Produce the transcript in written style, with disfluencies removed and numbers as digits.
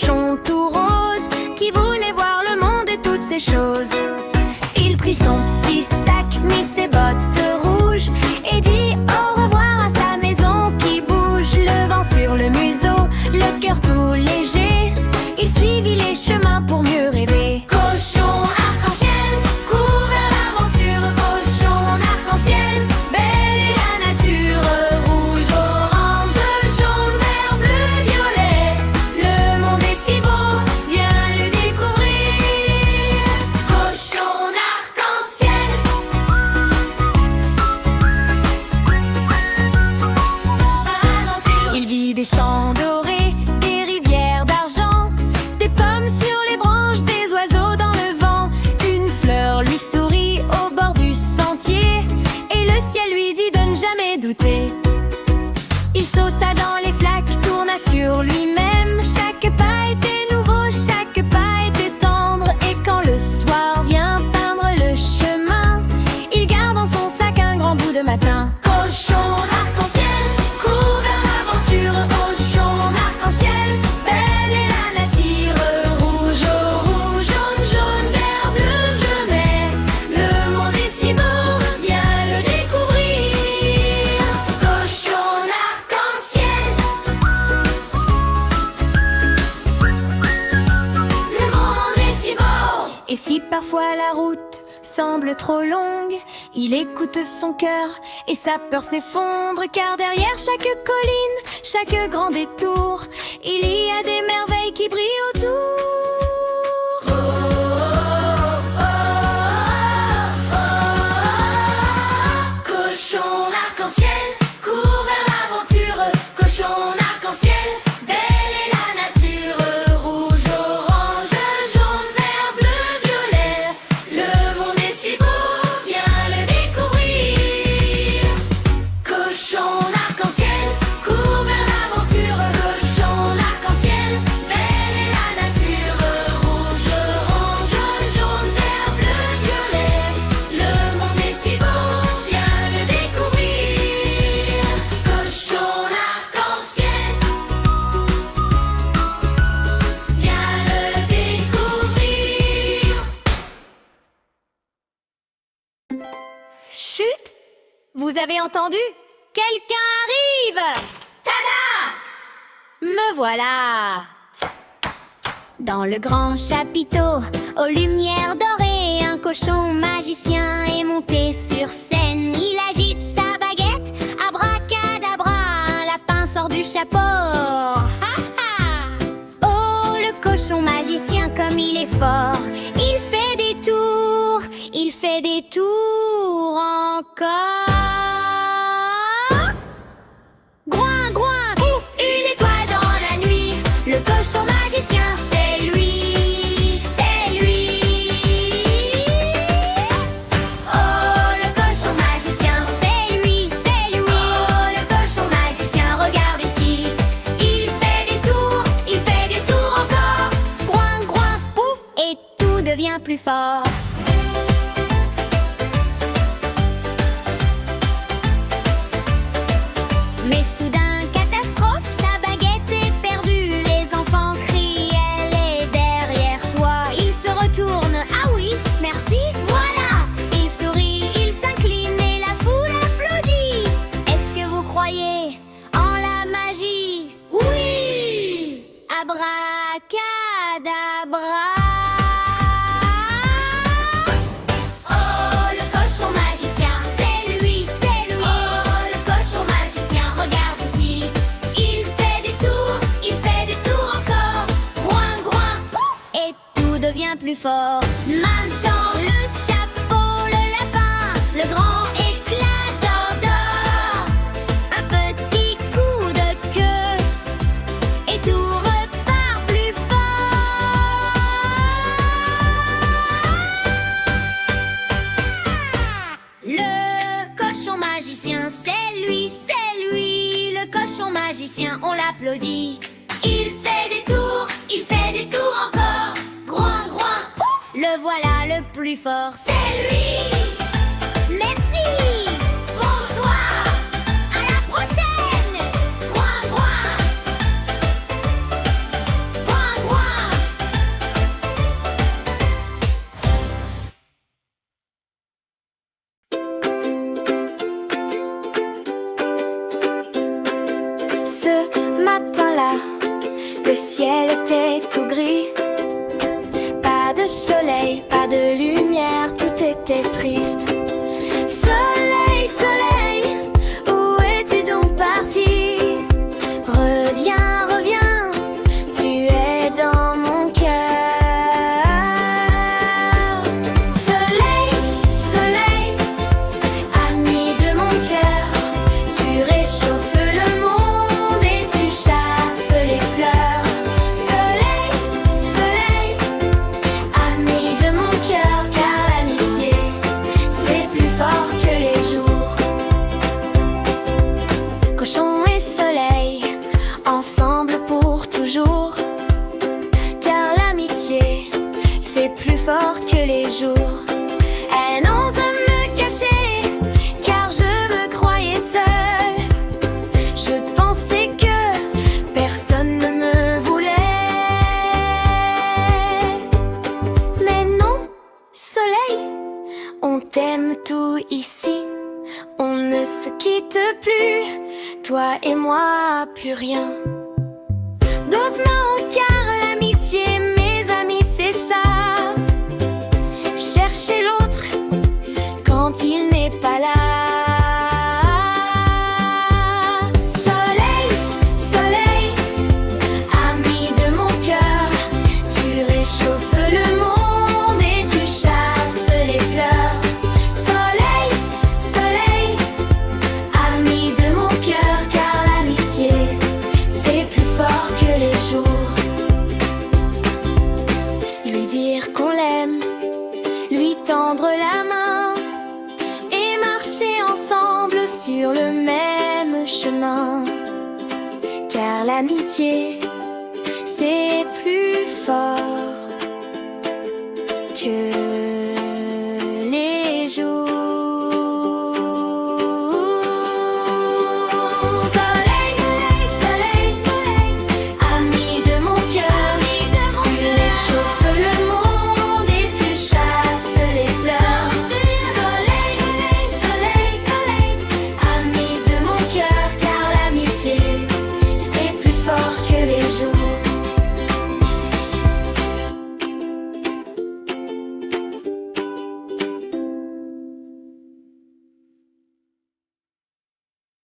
cochon tout rose qui voulait voir le monde et toutes ces choses. Il prit son petit sac, mit ses bottes rouges et dit au revoir à sa maison qui bouge. Le vent sur le museau, le cœur tout léger, il suivit les chemins pour mieux rêver. Cochon arc-en-ciel, cours vers l'aventure. Cochon arc-en-ciel, belle est la nature. Rouge, orange, jaune, vert, bleu, violet. Le monde est si beau, viens le découvrir. Cochon arc-en-ciel. Aventure. Il vit des champs dorés, des rivières d'argent, des pommes sur les branches, des oiseaux dans le vent. Une fleur lui sourit au bord du sentier et le ciel lui dit de ne jamais douter. Il sauta dans les flaques, tourna sur lui-même. Chaque pas était nouveau, chaque pas était tendre. Et quand le soir vient peindre le chemin, il garde dans son sac un grand bout de matin. Cochon arc-en-ciel, cours vers l'aventure. Cochon arc-en-ciel, belle est la nature. Rouge, rouge, jaune, jaune, vert, bleu, violet. Le monde est si beau, viens le découvrir. Cochon arc-en-ciel. Le monde est si beau. Et si parfois la route semble trop longue, il écoute son cœur et sa peur s'effondre. Car derrière chaque colline, chaque grand détour, il y a des merveilles qui brillent autour. Cochon arc-en-ciel, cours vers l'aventure. Cochon arc-en-ciel, belle est la nature. Rouge, orange, jaune, vert, bleu, violet. Le monde est si beau, viens le découvrir. Cochon arc-en-ciel, cours vers l'aventure. Cochon arc-en-ciel, belle est la nature. Rouge, orange, jaune, vert, bleu, violet. Le monde est si beau, viens le découvrir. Cochon arc-en-ciel, viens le découvrir. Chut! Vous avez entendu? Quelqu'un arrive! Tada! Me voilà! Dans le grand chapiteau, aux lumières dorées, un cochon magicien est monté sur scène. Il agite sa baguette, abracadabra, un lapin sort du chapeau. Ha, ha. Oh, le cochon magicien, comme il est fort! Il fait des tours, il fait des tours encore. Groin, groin, ouf, une étoile dans la nuit. Le cochon magicien, c'est lui, c'est lui. Oh, le cochon magicien, c'est lui, c'est lui. Oh, le cochon magicien, regarde ici. Il fait des tours encore. Groin, groin, pouf, et tout devient plus fort. Mais soudain, catastrophe, sa baguette est perdue. Les enfants crient, elle est derrière toi. Il se retourne, ah oui, merci, voilà. Il sourit, il s'incline et la foule applaudit. Est-ce que vous croyez en la magie? Oui! Abracadabra. Oh, le cochon magicien, c'est lui, c'est lui. Oh, le cochon magicien, regarde ici. Il fait des tours encore. Groin, groin, pouf, et tout devient plus fort. Maintenant, le chapeau, le lapin, le grand éclat d'or d'or. Un petit coup de queue, et tout repart plus fort. Le cochon magicien, c'est lui, c'est lui. Le cochon magicien, on l'applaudit. Il fait des tours encore. Groin, groin, pouf, le voilà le plus fort. C'est lui. Merci. Bonsoir. À la prochaine. Groin, groin. Groin, groin. c'est plus fort que les jours. Elle n'ose me cacher, car je me croyais seule. Je pensais que personne ne me voulait. Mais non, soleil, on t'aime tout ici. On ne se quitte plus, toi et moi, plus rien. Doucement, car l'amitié, mes amis, c'est ça. Chercher l'autre quand il n'est pas là. Soleil, soleil, ami de mon cœur, tu réchauffes le monde et tu chasses les pleurs. Soleil, soleil, ami de mon cœur, car l'amitié, c'est plus fort que les jours. Lui dire qu'on l'aime, lui tendre la main et marcher ensemble sur le même chemin. Car l'amitié,